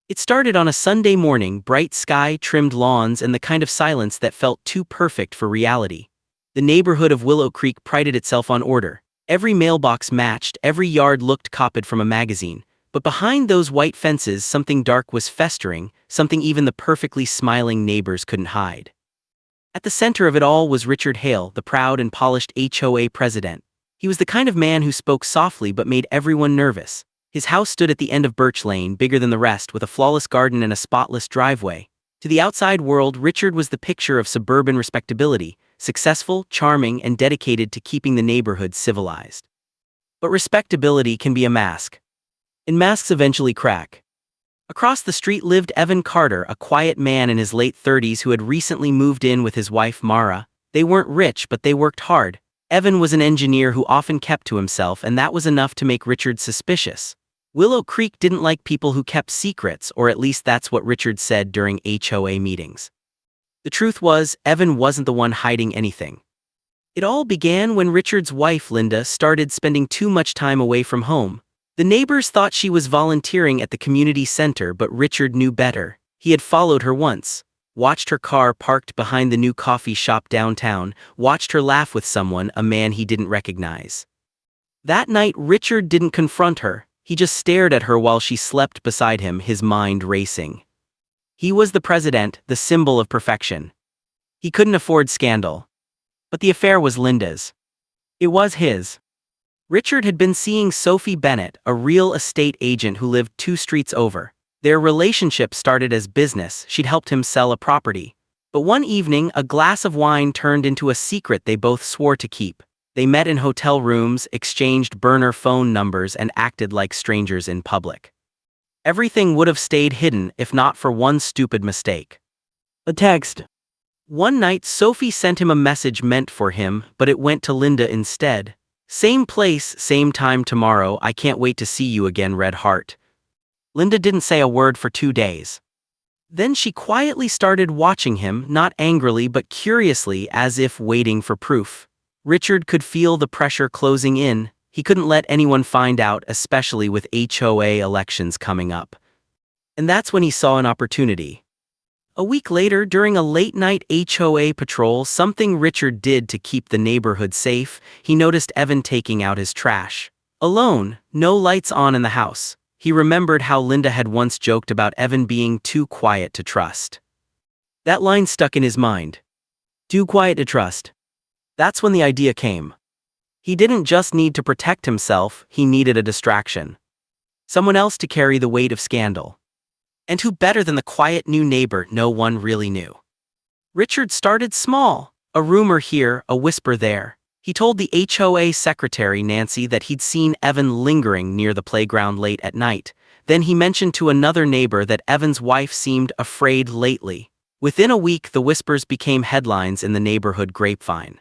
It started on a Sunday morning, bright sky, trimmed lawns, and the kind of silence that felt too perfect for reality. The neighborhood of Willow Creek prided itself on order. Every mailbox matched, every yard looked copied from a magazine. But behind those white fences, something dark was festering, something even the perfectly smiling neighbors couldn't hide. At the center of it all was Richard Hale, the proud and polished HOA president. He was the kind of man who spoke softly but made everyone nervous. His house stood at the end of Birch Lane, bigger than the rest, with a flawless garden and a spotless driveway. To the outside world, Richard was the picture of suburban respectability, successful, charming, and dedicated to keeping the neighborhood civilized. But respectability can be a mask, and masks eventually crack. Across the street lived Evan Carter, a quiet man in his late 30s who had recently moved in with his wife Mara. They weren't rich, but they worked hard. Evan was an engineer who often kept to himself, and that was enough to make Richard suspicious. Willow Creek didn't like people who kept secrets, or at least that's what Richard said during HOA meetings. The truth was, Evan wasn't the one hiding anything. It all began when Richard's wife Linda started spending too much time away from home. The neighbors thought she was volunteering at the community center, but Richard knew better. He had followed her once, watched her car parked behind the new coffee shop downtown, watched her laugh with someone, a man he didn't recognize. That night, Richard didn't confront her. He just stared at her while she slept beside him, his mind racing. He was the president, the symbol of perfection. He couldn't afford scandal. But the affair was Linda's. It was his. Richard had been seeing Sophie Bennett, a real estate agent who lived 2 streets over. Their relationship started as business. She'd helped him sell a property. But one evening, a glass of wine turned into a secret they both swore to keep. They met in hotel rooms, exchanged burner phone numbers, and acted like strangers in public. Everything would have stayed hidden if not for one stupid mistake. A text. One night, Sophie sent him a message meant for him, but it went to Linda instead. "Same place, same time tomorrow. I can't wait to see you again, Red Heart." Linda didn't say a word for 2 days. Then she quietly started watching him, not angrily but curiously, as if waiting for proof. Richard could feel the pressure closing in. He couldn't let anyone find out, especially with HOA elections coming up. And that's when he saw an opportunity. A week later, during a late-night HOA patrol, something Richard did to keep the neighborhood safe, he noticed Evan taking out his trash. Alone, no lights on in the house. He remembered how Linda had once joked about Evan being too quiet to trust. That line stuck in his mind. Too quiet to trust. That's when the idea came. He didn't just need to protect himself, he needed a distraction. Someone else to carry the weight of scandal. And who better than the quiet new neighbor no one really knew? Richard started small, a rumor here, a whisper there. He told the HOA secretary, Nancy, that he'd seen Evan lingering near the playground late at night. Then he mentioned to another neighbor that Evan's wife seemed afraid lately. Within a week, the whispers became headlines in the neighborhood grapevine.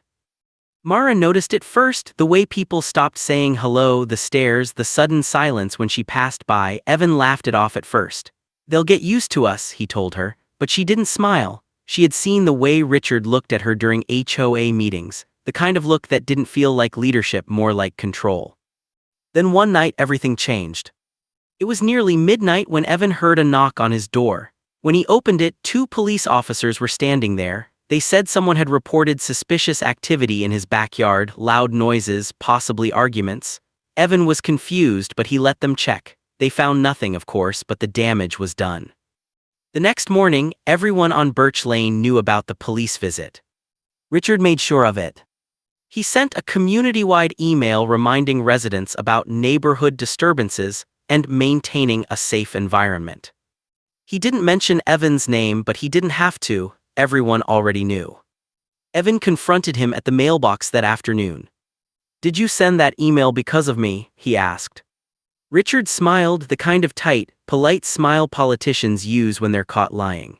Mara noticed it first, the way people stopped saying hello, the stares, the sudden silence when she passed by. Evan laughed it off at first. "They'll get used to us," he told her, but she didn't smile. She had seen the way Richard looked at her during HOA meetings, the kind of look that didn't feel like leadership, more like control. Then one night everything changed. It was nearly midnight when Evan heard a knock on his door. When he opened it, 2 police officers were standing there. They said someone had reported suspicious activity in his backyard, loud noises, possibly arguments. Evan was confused, but he let them check. They found nothing, of course, but the damage was done. The next morning, everyone on Birch Lane knew about the police visit. Richard made sure of it. He sent a community-wide email reminding residents about neighborhood disturbances and maintaining a safe environment. He didn't mention Evan's name, but he didn't have to. Everyone already knew. Evan confronted him at the mailbox that afternoon. "Did you send that email because of me?" he asked. Richard smiled, the kind of tight, polite smile politicians use when they're caught lying.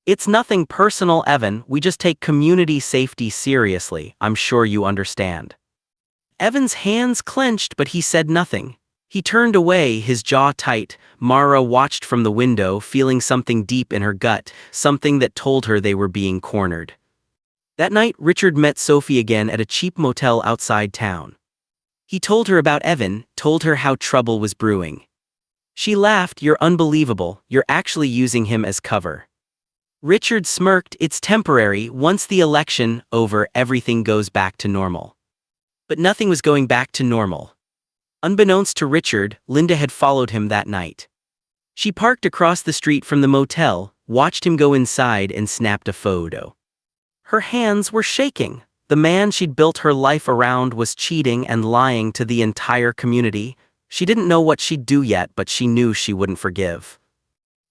"It's nothing personal, Evan. We just take community safety seriously. I'm sure you understand." Evan's hands clenched, but he said nothing. He turned away, his jaw tight. Mara watched from the window, feeling something deep in her gut, something that told her they were being cornered. That night, Richard met Sophie again at a cheap motel outside town. He told her about Evan, told her how trouble was brewing. She laughed. "You're unbelievable, you're actually using him as cover." Richard smirked. "It's temporary. Once the election over, everything goes back to normal." But nothing was going back to normal. Unbeknownst to Richard, Linda had followed him that night. She parked across the street from the motel, watched him go inside and snapped a photo. Her hands were shaking. The man she'd built her life around was cheating and lying to the entire community. She didn't know what she'd do yet, but she knew she wouldn't forgive.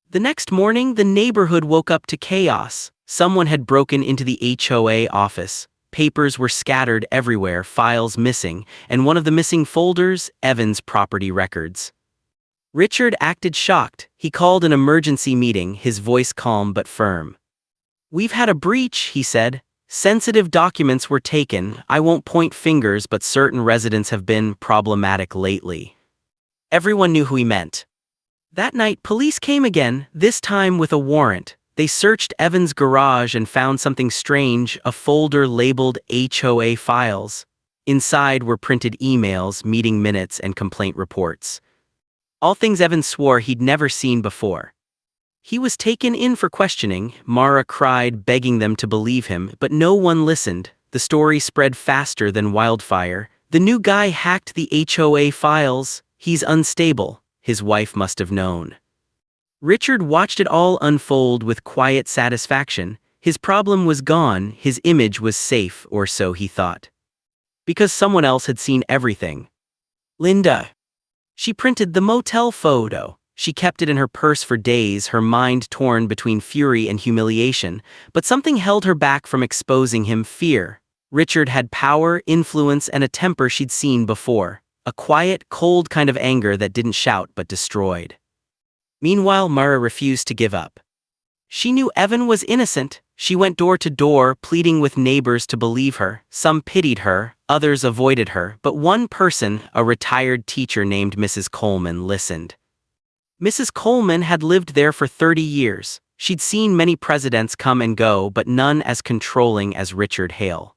The next morning, the neighborhood woke up to chaos. Someone had broken into the HOA office. Papers were scattered everywhere, files missing, and one of the missing folders, Evan's property records. Richard acted shocked. He called an emergency meeting, his voice calm but firm. "We've had a breach," he said. "Sensitive documents were taken. I won't point fingers, but certain residents have been problematic lately." Everyone knew who he meant. That night, police came again, this time with a warrant. They searched Evan's garage and found something strange, a folder labeled HOA files. Inside were printed emails, meeting minutes, and complaint reports. All things Evan swore he'd never seen before. He was taken in for questioning. Mara cried, begging them to believe him, but no one listened. The story spread faster than wildfire. "The new guy hacked the HOA files. He's unstable," his wife must have known. Richard watched it all unfold with quiet satisfaction. His problem was gone, his image was safe, or so he thought. Because someone else had seen everything. Linda. She printed the motel photo. She kept it in her purse for days, her mind torn between fury and humiliation, but something held her back from exposing him: fear. Richard had power, influence, and a temper she'd seen before. A quiet, cold kind of anger that didn't shout but destroyed. Meanwhile, Mara refused to give up. She knew Evan was innocent. She went door to door, pleading with neighbors to believe her. Some pitied her, others avoided her, but one person, a retired teacher named Mrs. Coleman, listened. Mrs. Coleman had lived there for 30 years. She'd seen many presidents come and go, but none as controlling as Richard Hale.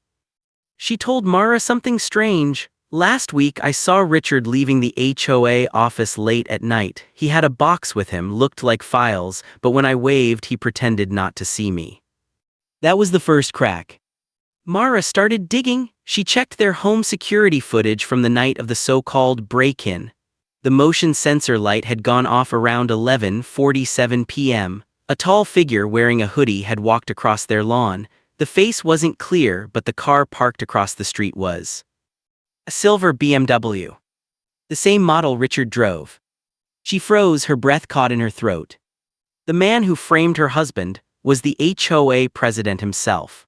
She told Mara something strange. "Last week I saw Richard leaving the HOA office late at night. He had a box with him, looked like files, but when I waved he pretended not to see me." That was the first crack. Mara started digging. She checked their home security footage from the night of the so-called break-in. The motion sensor light had gone off around 11:47 p.m. A tall figure wearing a hoodie had walked across their lawn. The face wasn't clear, but the car parked across the street was a silver BMW. The same model Richard drove. She froze, her breath caught in her throat. The man who framed her husband was the HOA president himself.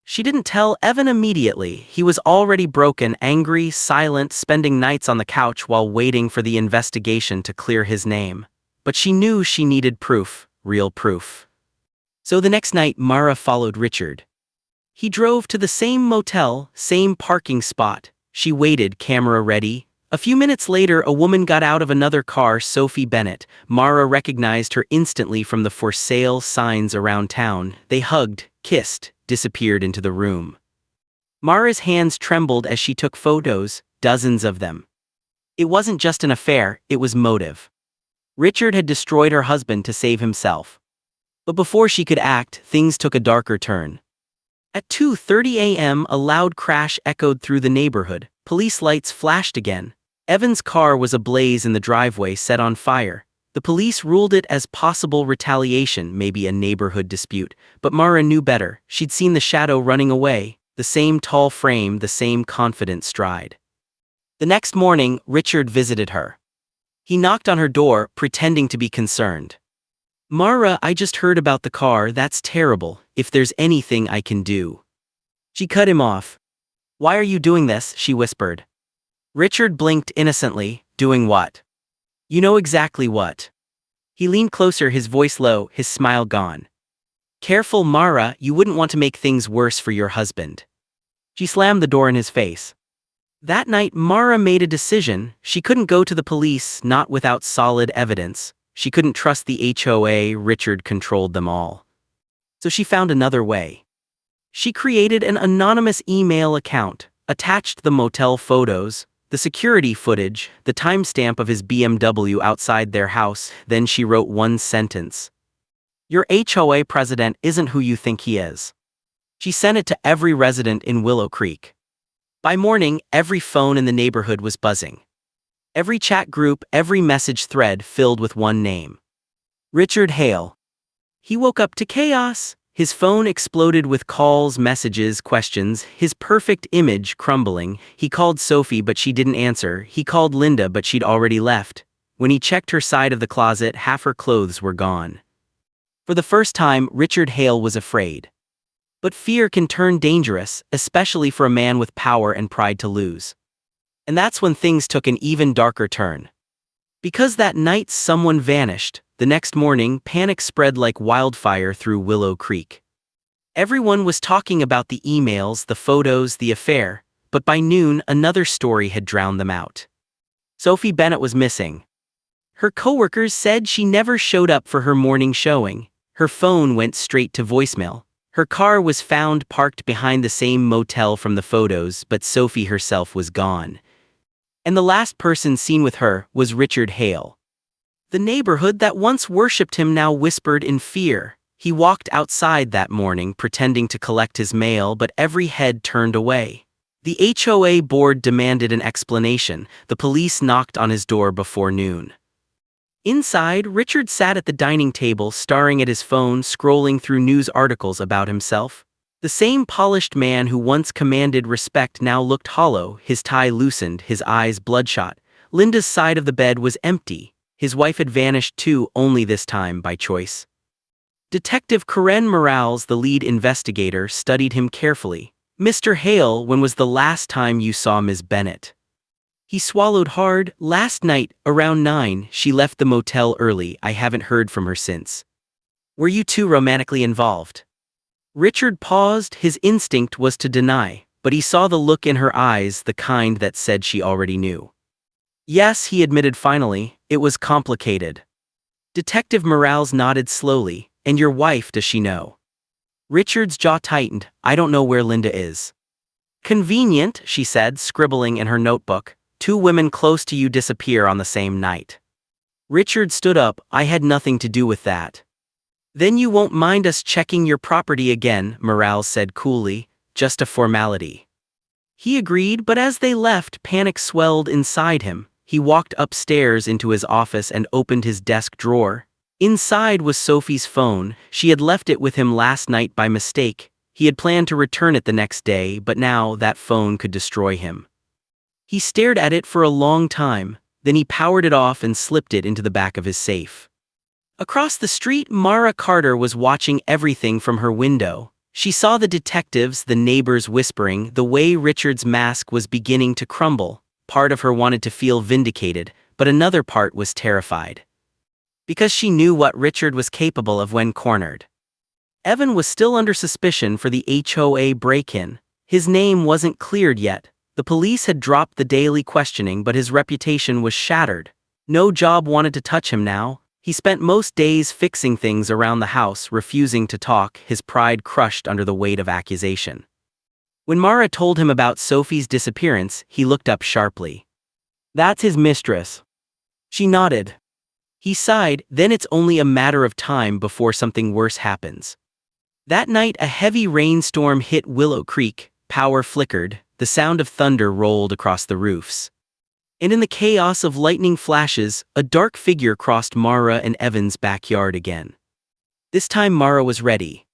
She didn't tell Evan immediately. He was already broken, angry, silent, spending nights on the couch while waiting for the investigation to clear his name. But she knew she needed proof, real proof. So the next night, Mara followed Richard. He drove to the same motel, same parking spot. She waited, camera ready. A few minutes later, a woman got out of another car, Sophie Bennett. Mara recognized her instantly from the for sale signs around town. They hugged, kissed, disappeared into the room. Mara's hands trembled as she took photos, dozens of them. It wasn't just an affair, it was motive. Richard had destroyed her husband to save himself. But before she could act, things took a darker turn. At 2:30 a.m., a loud crash echoed through the neighborhood. Police lights flashed again. Evan's car was ablaze in the driveway, set on fire. The police ruled it as possible retaliation, maybe a neighborhood dispute. But Mara knew better. She'd seen the shadow running away, the same tall frame, the same confident stride. The next morning, Richard visited her. He knocked on her door, pretending to be concerned. "Mara, I just heard about the car. That's terrible. If there's anything I can do." She cut him off. "Why are you doing this?" she whispered. Richard blinked innocently. "Doing what?" "You know exactly what." He leaned closer, his voice low, his smile gone. "Careful, Mara, you wouldn't want to make things worse for your husband." She slammed the door in his face. That night, Mara made a decision. She couldn't go to the police, not without solid evidence. She couldn't trust the HOA. Richard controlled them all. So she found another way. She created an anonymous email account, attached the motel photos, The security footage, the timestamp of his BMW outside their house. Then she wrote one sentence. "Your HOA president isn't who you think he is." She sent it to every resident in Willow Creek. By morning, every phone in the neighborhood was buzzing. Every chat group, every message thread filled with one name. Richard Hale. He woke up to chaos. His phone exploded with calls, messages, questions, his perfect image crumbling. He called Sophie, but she didn't answer. He called Linda, but she'd already left. When he checked her side of the closet, half her clothes were gone. For the first time, Richard Hale was afraid. But fear can turn dangerous, especially for a man with power and pride to lose. And that's when things took an even darker turn. Because that night someone vanished, the next morning panic spread like wildfire through Willow Creek. Everyone was talking about the emails, the photos, the affair, but by noon another story had drowned them out. Sophie Bennett was missing. Her coworkers said she never showed up for her morning showing. Her phone went straight to voicemail. Her car was found parked behind the same motel from the photos, but Sophie herself was gone. And the last person seen with her was Richard Hale. The neighborhood that once worshipped him now whispered in fear. He walked outside that morning pretending to collect his mail, but every head turned away. The HOA board demanded an explanation. The police knocked on his door before noon. Inside, Richard sat at the dining table staring at his phone, scrolling through news articles about himself. The same polished man who once commanded respect now looked hollow, his tie loosened, his eyes bloodshot. Linda's side of the bed was empty. His wife had vanished too, only this time by choice. Detective Karen Morales, the lead investigator, studied him carefully. "Mr. Hale, when was the last time you saw Ms. Bennett?" He swallowed hard. "Last night, around 9, she left the motel early. I haven't heard from her since." "Were you two romantically involved?" Richard paused. His instinct was to deny, but he saw the look in her eyes, the kind that said she already knew. "Yes," he admitted finally, "it was complicated." Detective Morales nodded slowly. "And your wife, does she know?" Richard's jaw tightened. "I don't know where Linda is." "Convenient," she said, scribbling in her notebook. "Two women close to you disappear on the same night." Richard stood up. "I had nothing to do with that." "Then you won't mind us checking your property again," Morales said coolly. "Just a formality." He agreed, but as they left, panic swelled inside him. He walked upstairs into his office and opened his desk drawer. Inside was Sophie's phone. She had left it with him last night by mistake. He had planned to return it the next day, but now that phone could destroy him. He stared at it for a long time, then he powered it off and slipped it into the back of his safe. Across the street, Mara Carter was watching everything from her window. She saw the detectives, the neighbors whispering, the way Richard's mask was beginning to crumble. Part of her wanted to feel vindicated, but another part was terrified. Because she knew what Richard was capable of when cornered. Evan was still under suspicion for the HOA break-in. His name wasn't cleared yet. The police had dropped the daily questioning, but his reputation was shattered. No job wanted to touch him now. He spent most days fixing things around the house, refusing to talk, his pride crushed under the weight of accusation. When Mara told him about Sophie's disappearance, he looked up sharply. "That's his mistress." She nodded. He sighed. "Then it's only a matter of time before something worse happens." That night, a heavy rainstorm hit Willow Creek. Power flickered. The sound of thunder rolled across the roofs. And in the chaos of lightning flashes, a dark figure crossed Mara and Evan's backyard again. This time Mara was ready.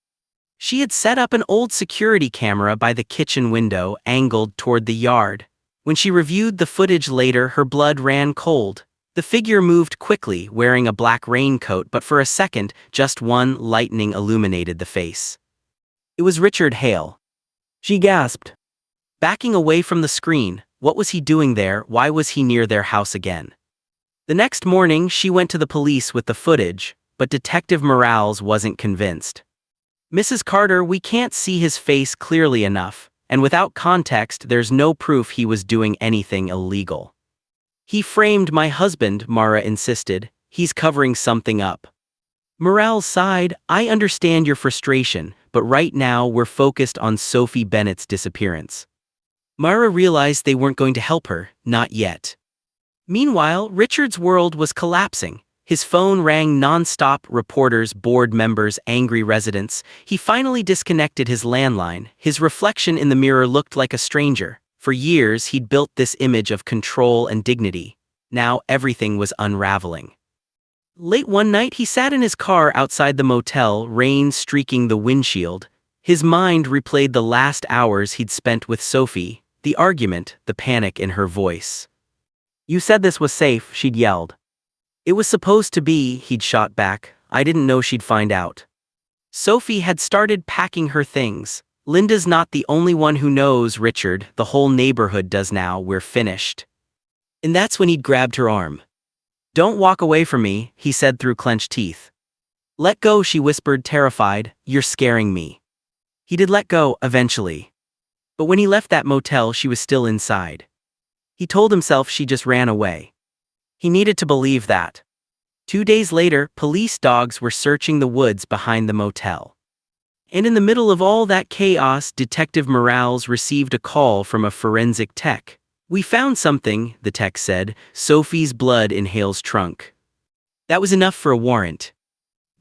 She had set up an old security camera by the kitchen window, angled toward the yard. When she reviewed the footage later, her blood ran cold. The figure moved quickly, wearing a black raincoat, but for a second, just one lightning illuminated the face. It was Richard Hale. She gasped. Backing away from the screen, what was he doing there? Why was he near their house again? The next morning, she went to the police with the footage, but Detective Morales wasn't convinced. "Mrs. Carter, we can't see his face clearly enough, and without context, there's no proof he was doing anything illegal." "He framed my husband," Mara insisted. "He's covering something up." Morales sighed. "I understand your frustration, but right now we're focused on Sophie Bennett's disappearance." Mara realized they weren't going to help her, not yet. Meanwhile, Richard's world was collapsing. His phone rang non-stop, reporters, board members, angry residents. He finally disconnected his landline. His reflection in the mirror looked like a stranger. For years, he'd built this image of control and dignity. Now everything was unraveling. Late one night, he sat in his car outside the motel, rain streaking the windshield. His mind replayed the last hours he'd spent with Sophie, the argument, the panic in her voice. "You said this was safe," she'd yelled. "It was supposed to be," he'd shot back. "I didn't know she'd find out." Sophie had started packing her things. "Linda's not the only one who knows, Richard. The whole neighborhood does now. We're finished." And that's when he'd grabbed her arm. "Don't walk away from me," he said through clenched teeth. "Let go," she whispered, terrified. "You're scaring me." He did let go, eventually. But when he left that motel, she was still inside. He told himself she just ran away. He needed to believe that. 2 days later, police dogs were searching the woods behind the motel. And in the middle of all that chaos, Detective Morales received a call from a forensic tech. "We found something," the tech said. "Sophie's blood in Hale's trunk." That was enough for a warrant.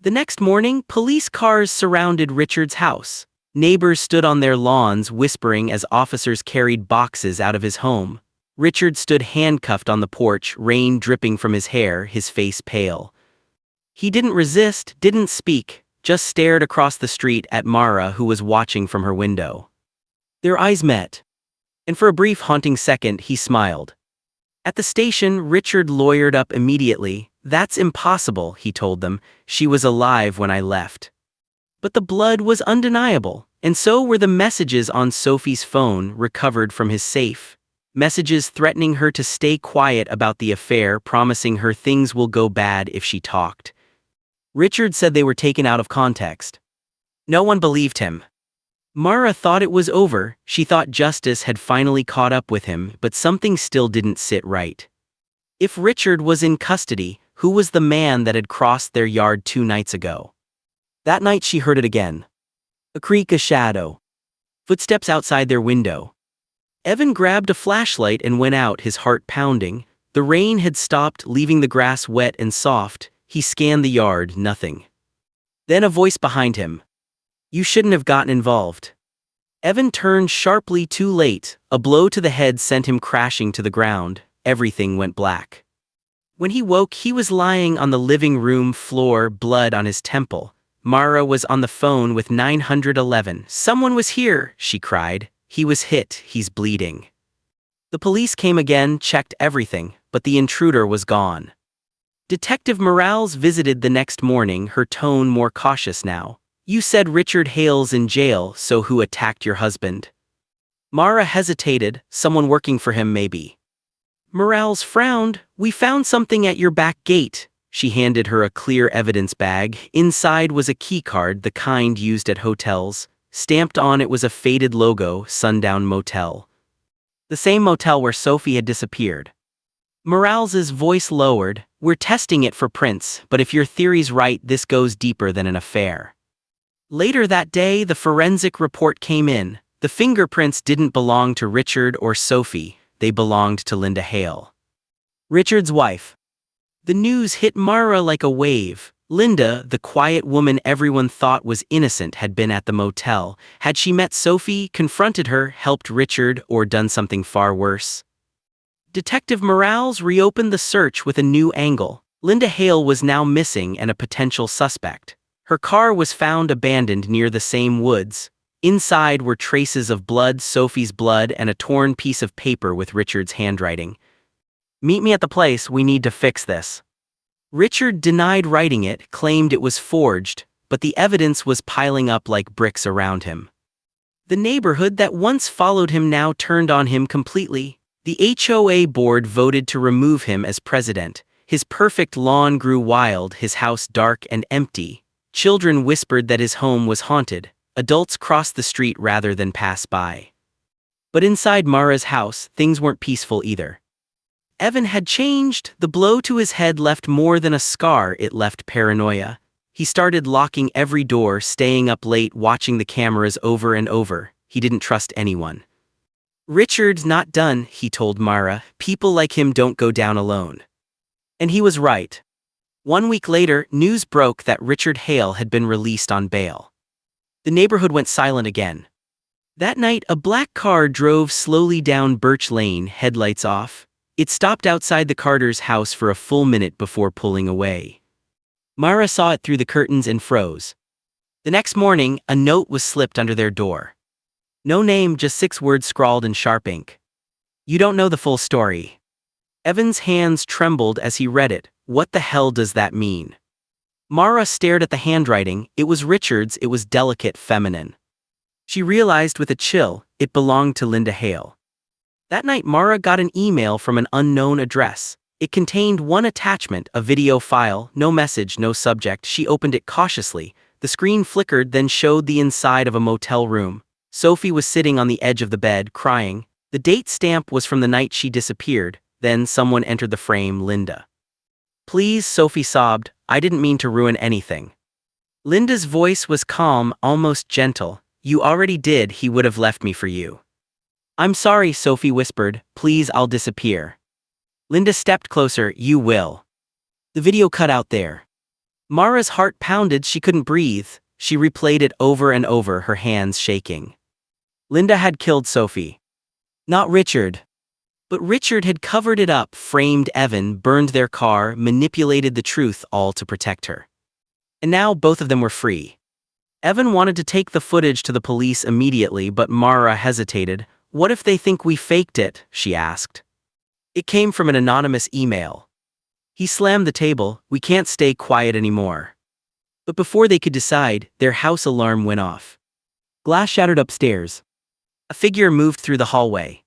The next morning, police cars surrounded Richard's house. Neighbors stood on their lawns whispering as officers carried boxes out of his home. Richard stood handcuffed on the porch, rain dripping from his hair, his face pale. He didn't resist, didn't speak, just stared across the street at Mara, who was watching from her window. Their eyes met. And for a brief haunting second, he smiled. At the station, Richard lawyered up immediately. "That's impossible," he told them. "She was alive when I left." But the blood was undeniable, and so were the messages on Sophie's phone recovered from his safe. Messages threatening her to stay quiet about the affair, promising her things will go bad if she talked. Richard said they were taken out of context. No one believed him. Mara thought it was over. She thought justice had finally caught up with him, but something still didn't sit right. If Richard was in custody, who was the man that had crossed their yard 2 nights ago? That night she heard it again. A creak, a shadow. Footsteps outside their window. Evan grabbed a flashlight and went out, his heart pounding. The rain had stopped, leaving the grass wet and soft. He scanned the yard, nothing. Then a voice behind him. "You shouldn't have gotten involved." Evan turned sharply, too late. A blow to the head sent him crashing to the ground. Everything went black. When he woke, he was lying on the living room floor, blood on his temple. Mara was on the phone with 911. "Someone was here," she cried. "He was hit, he's bleeding." The police came again, checked everything, but the intruder was gone. Detective Morales visited the next morning, her tone more cautious now. "You said Richard Hale's in jail, so who attacked your husband?" Mara hesitated. "Someone working for him, maybe." Morales frowned. "We found something at your back gate." She handed her a clear evidence bag. Inside was a keycard, the kind used at hotels. Stamped on it was a faded logo, Sundown Motel. The same motel where Sophie had disappeared. Morales's voice lowered. "We're testing it for prints, but if your theory's right, this goes deeper than an affair." Later that day, the forensic report came in. The fingerprints didn't belong to Richard or Sophie. They belonged to Linda Hale, Richard's wife. The news hit Mara like a wave. Linda, the quiet woman everyone thought was innocent, had been at the motel. Had she met Sophie, confronted her, helped Richard, or done something far worse? Detective Morales reopened the search with a new angle. Linda Hale was now missing and a potential suspect. Her car was found abandoned near the same woods. Inside were traces of blood, Sophie's blood, and a torn piece of paper with Richard's handwriting. "Meet me at the place, we need to fix this." Richard denied writing it, claimed it was forged, but the evidence was piling up like bricks around him. The neighborhood that once followed him now turned on him completely. The HOA board voted to remove him as president. His perfect lawn grew wild, his house dark and empty. Children whispered that his home was haunted. Adults crossed the street rather than pass by. But inside Mara's house, things weren't peaceful either. Evan had changed. The blow to his head left more than a scar, it left paranoia. He started locking every door, staying up late, watching the cameras over and over. He didn't trust anyone. Richard's not done, he told Myra. People like him don't go down alone. And he was right. 1 week later, news broke that Richard Hale had been released on bail. The neighborhood went silent again. That night, a black car drove slowly down Birch Lane, headlights off. It stopped outside the Carters' house for a full minute before pulling away. Myra saw it through the curtains and froze. The next morning, a note was slipped under their door. No name, just 6 words scrawled in sharp ink. You don't know the full story. Evan's hands trembled as he read it. What the hell does that mean? Myra stared at the handwriting. It was Richard's, it was delicate, feminine. She realized with a chill, it belonged to Linda Hale. That night, Myra got an email from an unknown address. It contained one attachment, a video file, no message, no subject. She opened it cautiously. The screen flickered, then showed the inside of a motel room. Sophie was sitting on the edge of the bed, crying. The date stamp was from the night she disappeared. Then someone entered the frame, Linda. Please, Sophie sobbed, I didn't mean to ruin anything. Linda's voice was calm, almost gentle. You already did, he would have left me for you. I'm sorry, Sophie whispered, please, I'll disappear. Linda stepped closer, you will. The video cut out there. Myra's heart pounded, she couldn't breathe. She replayed it over and over, her hands shaking. Linda had killed Sophie. Not Richard. But Richard had covered it up, framed Evan, burned their car, manipulated the truth, all to protect her. And now both of them were free. Evan wanted to take the footage to the police immediately, but Myra hesitated. What if they think we faked it? She asked. It came from an anonymous email. He slammed the table. We can't stay quiet anymore. But before they could decide, their house alarm went off. Glass shattered upstairs. A figure moved through the hallway.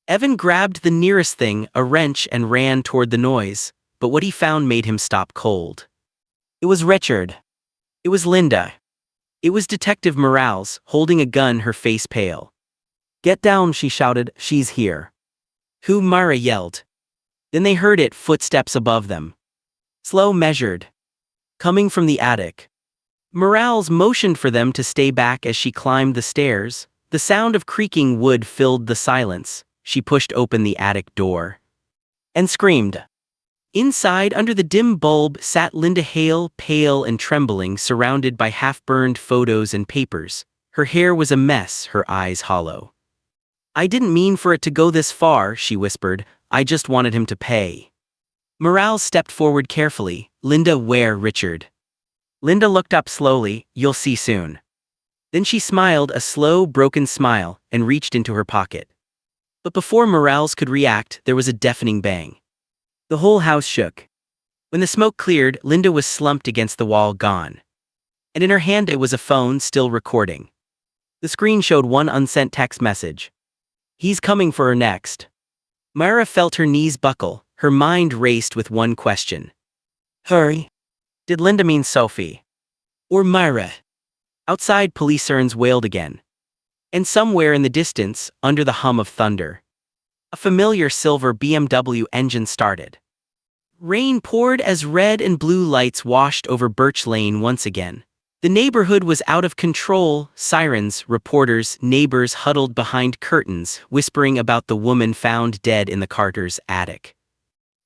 Evan grabbed the nearest thing, a wrench, and ran toward the noise, but what he found made him stop cold. It was Richard. It was Linda. It was Detective Morales, holding a gun, her face pale. Get down, she shouted, she's here. Who? Myra yelled. Then they heard it, footsteps above them. Slow, measured. Coming from the attic. Morales motioned for them to stay back as she climbed the stairs. The sound of creaking wood filled the silence. She pushed open the attic door. And screamed. Inside, under the dim bulb, sat Linda Hale, pale and trembling, surrounded by half-burned photos and papers. Her hair was a mess, her eyes hollow. I didn't mean for it to go this far, she whispered. I just wanted him to pay. Morales stepped forward carefully. Linda, where, Richard? Linda looked up slowly. You'll see soon. Then she smiled, a slow, broken smile, and reached into her pocket. But before Morales could react, there was a deafening bang. The whole house shook. When the smoke cleared, Linda was slumped against the wall, gone. And in her hand it was a phone, still recording. The screen showed one unsent text message. He's coming for her next. Myra felt her knees buckle, her mind raced with one question. Hurry. Did Linda mean Sophie? Or Myra? Outside, police sirens wailed again. And somewhere in the distance, under the hum of thunder, a familiar silver BMW engine started. Rain poured as red and blue lights washed over Birch Lane once again. The neighborhood was out of control. Sirens, reporters, neighbors huddled behind curtains, whispering about the woman found dead in the Carters' attic.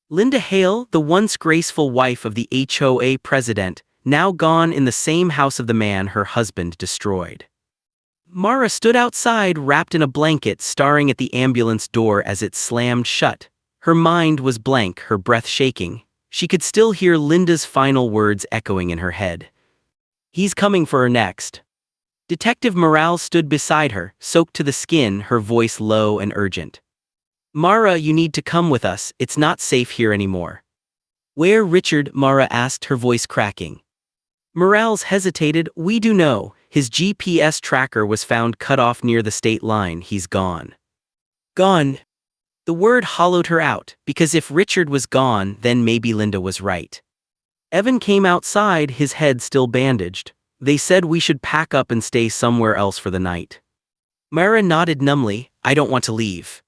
Linda Hale, the once graceful wife of the HOA President, now gone in the same house of the man her husband destroyed. Myra stood outside, wrapped in a blanket, staring at the ambulance door as it slammed shut. Her mind was blank, her breath shaking. She could still hear Linda's final words echoing in her head. He's coming for her next. Detective Morales stood beside her, soaked to the skin, her voice low and urgent. Myra, you need to come with us, it's not safe here anymore. Where, Richard? Myra asked, her voice cracking. Morales hesitated. We do know. His GPS tracker was found cut off near the state line. He's gone. Gone. The word hollowed her out, because if Richard was gone, then maybe Linda was right. Evan came outside, his head still bandaged. They said we should pack up and stay somewhere else for the night. Myra nodded numbly. I don't want to leave.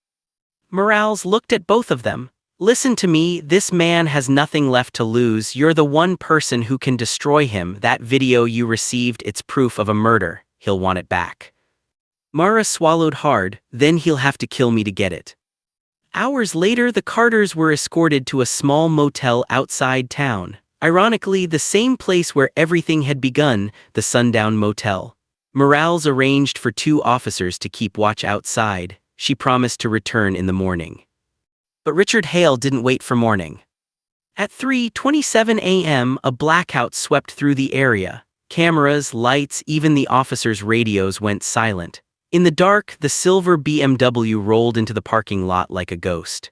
Morales looked at both of them. Listen to me, this man has nothing left to lose. You're the one person who can destroy him. That video you received, it's proof of a murder. He'll want it back. Mara swallowed hard, then he'll have to kill me to get it. Hours later, the Carters were escorted to a small motel outside town. Ironically, the same place where everything had begun, the Sundown Motel. Morales arranged for 2 officers to keep watch outside. She promised to return in the morning. But Richard Hale didn't wait for morning. At 3:27 a.m., a blackout swept through the area. Cameras, lights, even the officers' radios went silent. In the dark, the silver BMW rolled into the parking lot like a ghost.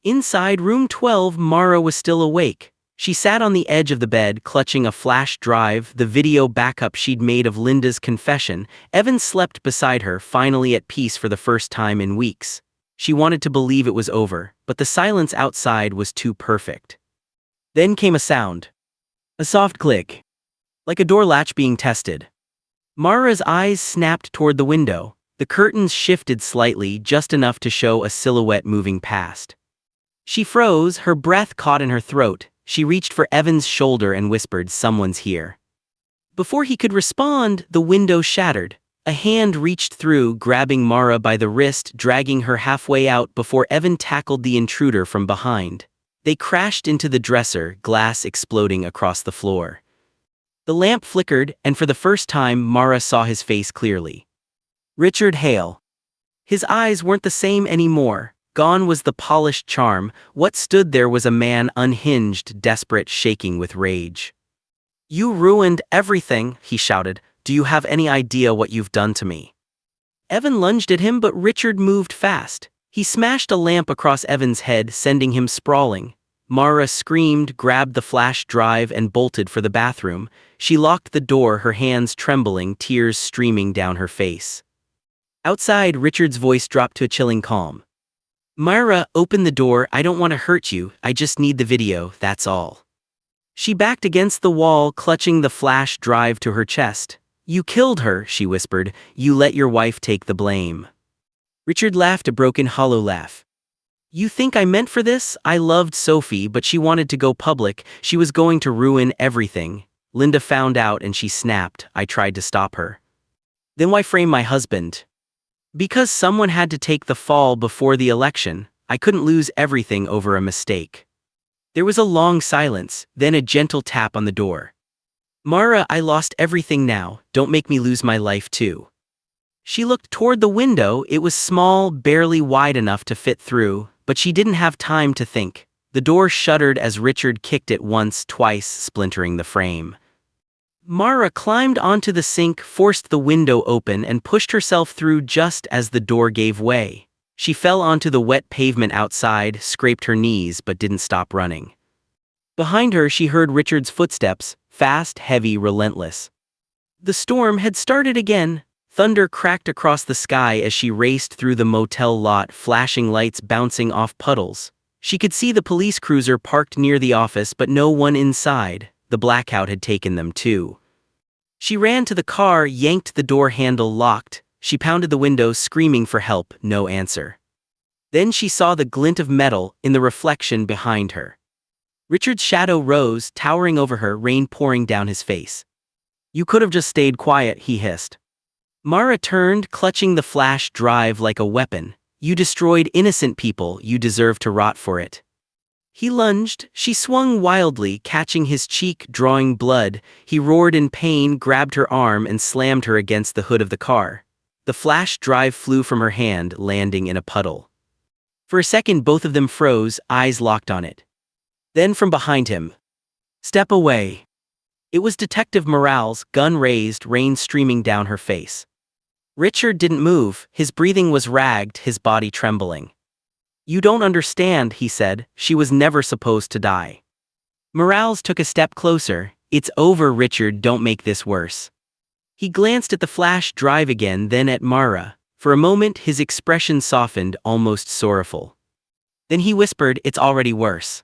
Inside room 12, Mara was still awake. She sat on the edge of the bed, clutching a flash drive, the video backup she'd made of Linda's confession. Evan slept beside her, finally at peace for the first time in weeks. She wanted to believe it was over, but the silence outside was too perfect. Then came a sound. A soft click. Like a door latch being tested. Mara's eyes snapped toward the window. The curtains shifted slightly, just enough to show a silhouette moving past. She froze, her breath caught in her throat. She reached for Evan's shoulder and whispered, "Someone's here." Before he could respond, the window shattered. A hand reached through, grabbing Mara by the wrist, dragging her halfway out before Evan tackled the intruder from behind. They crashed into the dresser, glass exploding across the floor. The lamp flickered, and for the first time, Mara saw his face clearly. Richard Hale. His eyes weren't the same anymore. Gone was the polished charm. What stood there was a man unhinged, desperate, shaking with rage. "You ruined everything," he shouted. "Do you have any idea what you've done to me?" Evan lunged at him, but Richard moved fast. He smashed a lamp across Evan's head, sending him sprawling. Mara screamed, grabbed the flash drive, and bolted for the bathroom. She locked the door, her hands trembling, tears streaming down her face. Outside, Richard's voice dropped to a chilling calm. "Myra, open the door. I don't want to hurt you. I just need the video, that's all." She backed against the wall, clutching the flash drive to her chest. "You killed her," she whispered. "You let your wife take the blame." Richard laughed a broken, hollow laugh. "You think I meant for this? I loved Sophie, but she wanted to go public. She was going to ruin everything. Linda found out and she snapped. I tried to stop her." "Then why frame my husband?" "Because someone had to take the fall before the election. I couldn't lose everything over a mistake." There was a long silence, then a gentle tap on the door. "Mara, I lost everything now. Don't make me lose my life too." She looked toward the window. It was small, barely wide enough to fit through, but she didn't have time to think. The door shuddered as Richard kicked it once, twice, splintering the frame. Mara climbed onto the sink, forced the window open, and pushed herself through just as the door gave way. She fell onto the wet pavement outside, scraped her knees, but didn't stop running. Behind her, she heard Richard's footsteps, fast, heavy, relentless. The storm had started again. Thunder cracked across the sky as she raced through the motel lot, flashing lights bouncing off puddles. She could see the police cruiser parked near the office, but no one inside. The blackout had taken them too. She ran to the car, yanked the door handle locked. She pounded the window, screaming for help, no answer. Then she saw the glint of metal in the reflection behind her. Richard's shadow rose, towering over her, rain pouring down his face. "You could have just stayed quiet," he hissed. Mara turned, clutching the flash drive like a weapon. "You destroyed innocent people, you deserve to rot for it." He lunged. She swung wildly, catching his cheek, drawing blood. He roared in pain, grabbed her arm, and slammed her against the hood of the car. The flash drive flew from her hand, landing in a puddle. For a second, both of them froze, eyes locked on it. Then from behind him, "Step away." It was Detective Morales, gun raised, rain streaming down her face. Richard didn't move. His breathing was ragged, his body trembling. "You don't understand," he said. "She was never supposed to die." Morales took a step closer. "It's over, Richard, don't make this worse." He glanced at the flash drive again, then at Mara. For a moment, his expression softened, almost sorrowful. Then he whispered, "It's already worse."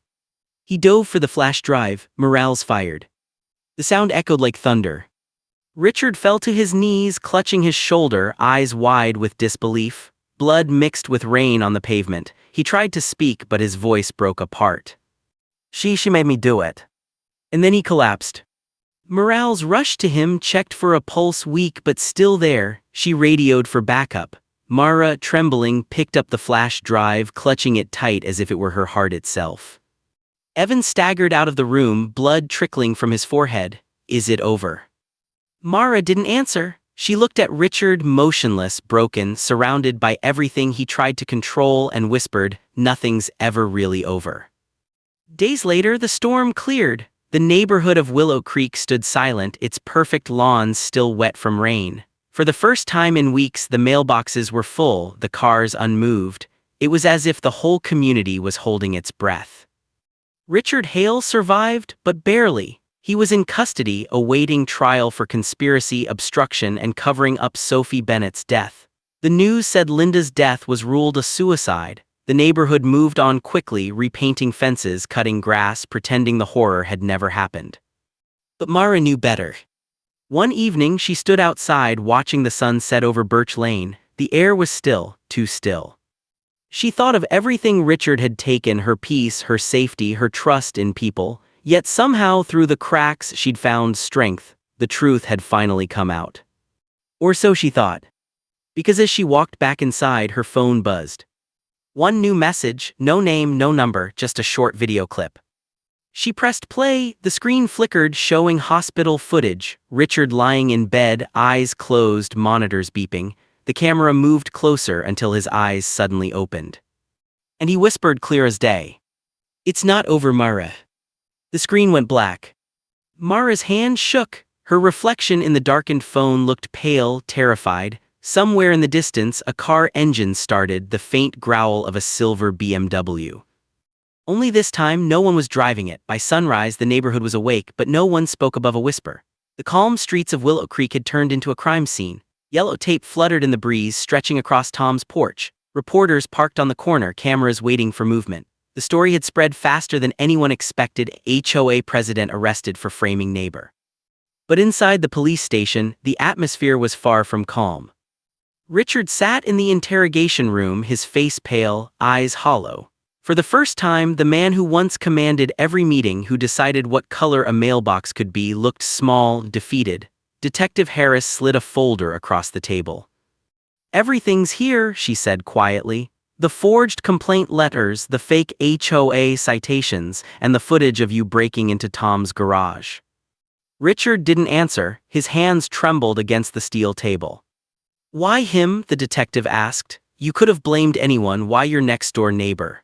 He dove for the flash drive. Morales fired. The sound echoed like thunder. Richard fell to his knees, clutching his shoulder, eyes wide with disbelief. Blood mixed with rain on the pavement. He tried to speak, but his voice broke apart. She made me do it." And then he collapsed. Morales rushed to him, checked for a pulse, weak but still there. She radioed for backup. Mara, trembling, picked up the flash drive, clutching it tight as if it were her heart itself. Evan staggered out of the room, blood trickling from his forehead. Is it over? Mara didn't answer. She looked at Richard, motionless, broken, surrounded by everything he tried to control, and whispered, "Nothing's ever really over." Days later, the storm cleared. The neighborhood of Willow Creek stood silent, its perfect lawns still wet from rain. For the first time in weeks, the mailboxes were full, the cars unmoved. It was as if the whole community was holding its breath. Richard Hale survived, but barely. He was in custody, awaiting trial for conspiracy, obstruction, and covering up Sophie Bennett's death. The news said Linda's death was ruled a suicide. The neighborhood moved on quickly, repainting fences, cutting grass, pretending the horror had never happened. But Mara knew better. One evening, she stood outside watching the sun set over Birch Lane. The air was still, too still. She thought of everything Richard had taken, her peace, her safety, her trust in people. Yet somehow, through the cracks, she'd found strength. The truth had finally come out. Or so she thought. Because as she walked back inside, her phone buzzed. One new message, no name, no number, just a short video clip. She pressed play, the screen flickered, showing hospital footage. Richard lying in bed, eyes closed, monitors beeping. The camera moved closer until his eyes suddenly opened. And he whispered clear as day. "It's not over, Mara." The screen went black. Mara's hand shook. Her reflection in the darkened phone looked pale, terrified. Somewhere in the distance, a car engine started, the faint growl of a silver BMW. Only this time, no one was driving it. By sunrise, the neighborhood was awake, but no one spoke above a whisper. The calm streets of Willow Creek had turned into a crime scene. Yellow tape fluttered in the breeze, stretching across Tom's porch. Reporters parked on the corner, cameras waiting for movement. The story had spread faster than anyone expected. HOA President arrested for framing neighbor. But inside the police station, the atmosphere was far from calm. Richard sat in the interrogation room, his face pale, eyes hollow. For the first time, the man who once commanded every meeting, who decided what color a mailbox could be, looked small, defeated. Detective Harris slid a folder across the table. "Everything's here," she said quietly. "The forged complaint letters, the fake HOA citations, and the footage of you breaking into Tom's garage." Richard didn't answer. His hands trembled against the steel table. "Why him?" the detective asked. "You could have blamed anyone. Why your next-door neighbor?"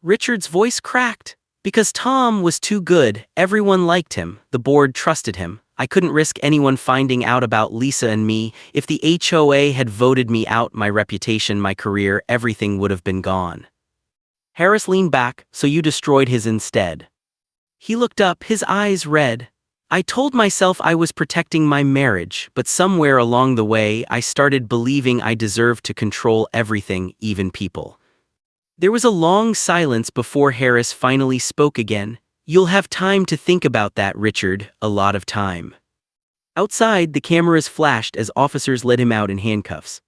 Richard's voice cracked. "Because Tom was too good. Everyone liked him. The board trusted him. I couldn't risk anyone finding out about Lisa and me. If the HOA had voted me out, my reputation, my career, everything would have been gone." Harris leaned back. "So you destroyed his instead?" He looked up, his eyes red. "I told myself I was protecting my marriage, but somewhere along the way, I started believing I deserved to control everything, even people." There was a long silence before Harris finally spoke again. "You'll have time to think about that, Richard, a lot of time." Outside, the cameras flashed as officers led him out in handcuffs.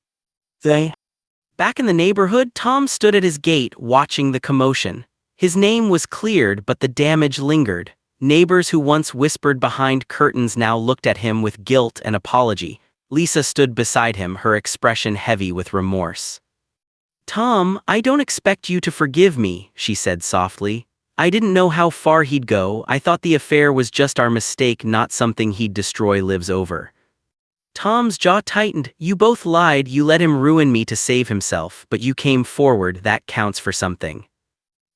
Back in the neighborhood, Tom stood at his gate, watching the commotion. His name was cleared, but the damage lingered. Neighbors who once whispered behind curtains now looked at him with guilt and apology. Lisa stood beside him, her expression heavy with remorse. "Tom, I don't expect you to forgive me," she said softly. "I didn't know how far he'd go. I thought the affair was just our mistake, not something he'd destroy lives over." Tom's jaw tightened. "You both lied. You let him ruin me to save himself, but you came forward. That counts for something."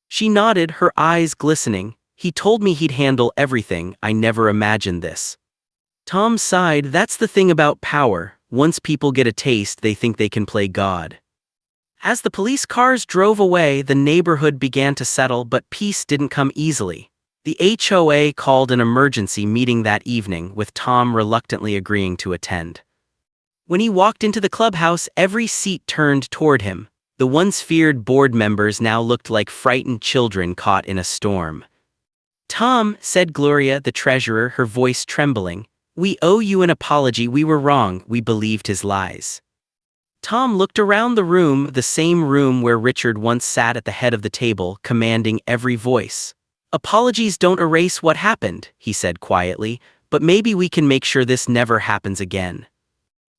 She nodded, her eyes glistening. "He told me he'd handle everything. I never imagined this." Tom sighed. "That's the thing about power. Once people get a taste, they think they can play God." As the police cars drove away, the neighborhood began to settle, but peace didn't come easily. The HOA called an emergency meeting that evening, with Tom reluctantly agreeing to attend. When he walked into the clubhouse, every seat turned toward him. The once feared board members now looked like frightened children caught in a storm. "Tom," said Gloria, the treasurer, her voice trembling, "we owe you an apology. We were wrong. We believed his lies." Tom looked around the room, the same room where Richard once sat at the head of the table, commanding every voice. "Apologies don't erase what happened," he said quietly, but maybe we can make sure this never happens again."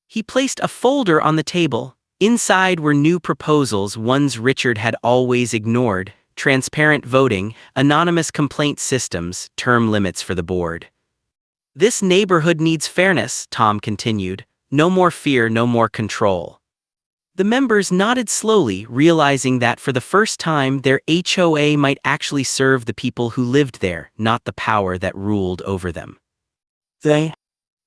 He placed a folder on the table. Inside were new proposals, ones Richard had always ignored: transparent voting, anonymous complaint systems, term limits for the board. "This neighborhood needs fairness," Tom continued. "No more fear, no more control." The members nodded slowly, realizing that for the first time their HOA might actually serve the people who lived there, not the power that ruled over them.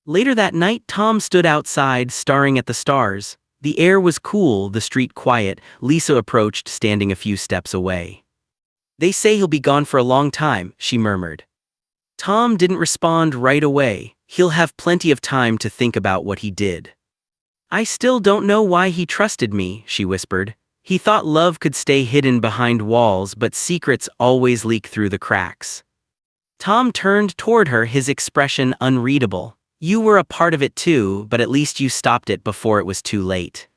Later that night, Tom stood outside, staring at the stars. The air was cool, the street quiet. Lisa approached, standing a few steps away. "They say he'll be gone for a long time," she murmured. Tom didn't respond right away. "He'll have plenty of time to think about what he did." "I still don't know why he trusted me," she whispered. "He thought love could stay hidden behind walls, but secrets always leak through the cracks." Tom turned toward her, his expression unreadable. "You were a part of it too, but at least you stopped it before it was too late."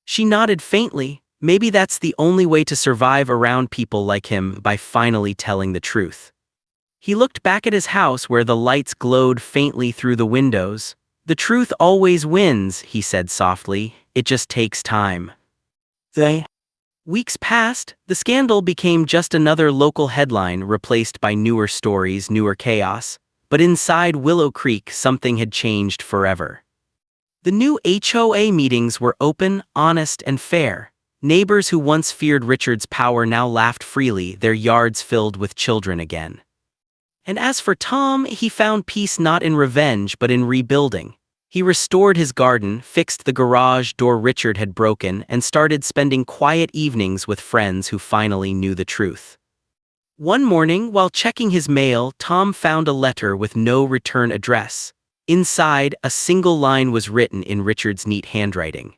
She nodded faintly. Maybe that's the only way to survive around people like him, by finally telling the truth. He looked back at his house where the lights glowed faintly through the windows. "The truth always wins," he said softly. "It just takes time." Weeks passed. The scandal became just another local headline, replaced by newer stories, newer chaos. But inside Willow Creek, something had changed forever. The new HOA meetings were open, honest, and fair. Neighbors who once feared Richard's power now laughed freely, their yards filled with children again. And as for Tom, he found peace not in revenge but in rebuilding. He restored his garden, fixed the garage door Richard had broken, and started spending quiet evenings with friends who finally knew the truth. One morning, while checking his mail, Tom found a letter with no return address. Inside, a single line was written in Richard's neat handwriting.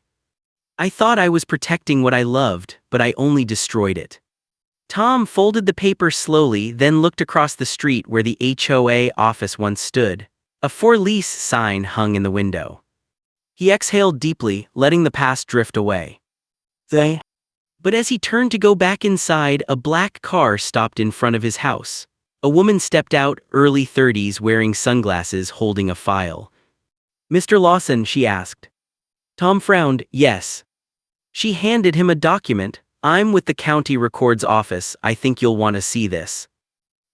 "I thought I was protecting what I loved, but I only destroyed it." Tom folded the paper slowly, then looked across the street where the HOA office once stood. A for lease sign hung in the window. He exhaled deeply, letting the past drift away. But as he turned to go back inside, a black car stopped in front of his house. A woman stepped out, early 30s, wearing sunglasses, holding a file. "Mr. Lawson?" she asked. Tom frowned. "Yes." She handed him a document. "I'm with the county records office. I think you'll want to see this."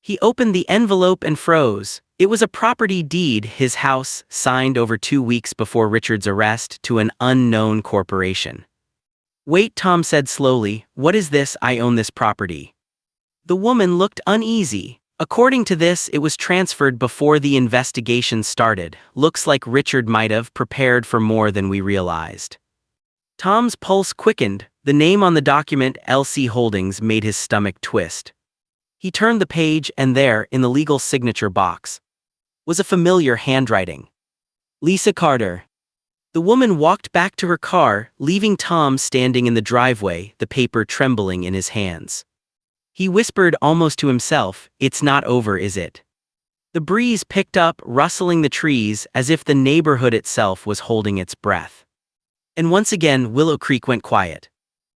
He opened the envelope and froze. It was a property deed, his house, signed over 2 weeks before Richard's arrest, to an unknown corporation. "Wait," Tom said slowly. "What is this? I own this property." The woman looked uneasy. "According to this, it was transferred before the investigation started. Looks like Richard might have prepared for more than we realized." Tom's pulse quickened. The name on the document, LC Holdings, made his stomach twist. He turned the page, and there, in the legal signature box, was a familiar handwriting. "Lisa Carter." The woman walked back to her car, leaving Tom standing in the driveway, the paper trembling in his hands. He whispered almost to himself, "It's not over, is it?" The breeze picked up, rustling the trees, as if the neighborhood itself was holding its breath. And once again, Willow Creek went quiet.